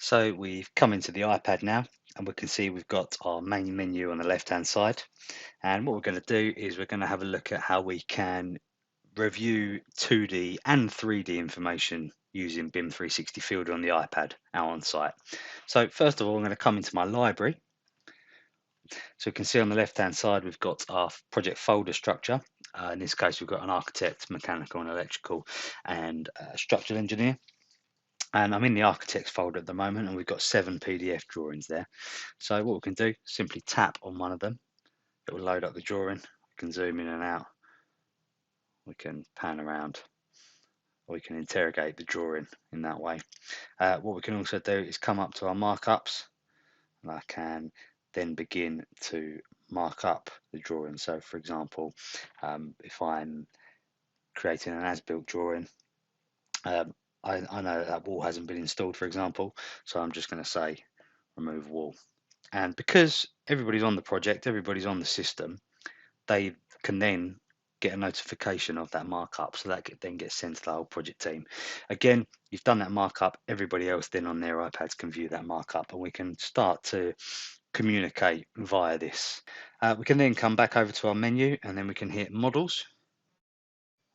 So we've come into the iPad now, and we can see we've got our main menu on the left-hand side. And what we're going to do is we're going to have a look at how we can review 2D and 3D information using BIM 360 Field on the iPad out on site. So first of all, I'm going to come into my library. So you can see on the left-hand side, we've got our project folder structure. In this case, we've got an architect, mechanical and electrical, and structural engineer. And I'm in the architects folder at the moment, and we've got 7 PDF drawings there. So what we can do, simply tap on one of them. It will load up the drawing. We can zoom in and out. We can pan around. Or we can interrogate the drawing in that way. What we can also do is come up to our markups, and I can then begin to mark up the drawing. So for example, if I'm creating an as-built drawing, I know that wall hasn't been installed, for example, so I'm just going to say remove wall. And because everybody's on the project, everybody's on the system, they can then get a notification of that markup, so that then gets sent to the whole project team. Again, you've done that markup, everybody else then on their iPads can view that markup, and we can start to communicate via this. We can then come back over to our menu, and then we can hit models.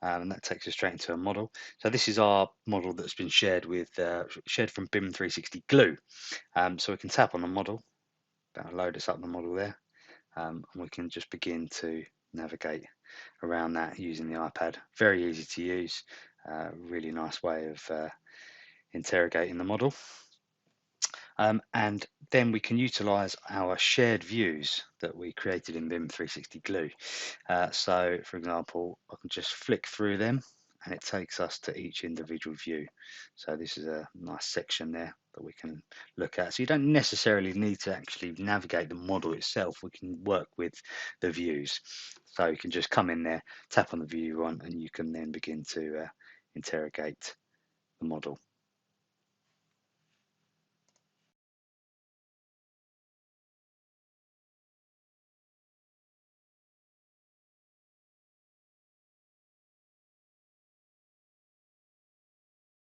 And that takes us straight into a model. So this is our model that's been shared with shared from BIM 360 Glue. So we can tap on the model, that'll load us up the model there, and we can just begin to navigate around that using the iPad. Very easy to use, really nice way of interrogating the model. And then we can utilize our shared views that we created in BIM 360 Glue. So for example, I can just flick through them and it takes us to each individual view. So this is a nice section there that we can look at. So you don't necessarily need to actually navigate the model itself. We can work with the views. So you can just come in there, tap on the view you want, and you can then begin to interrogate the model.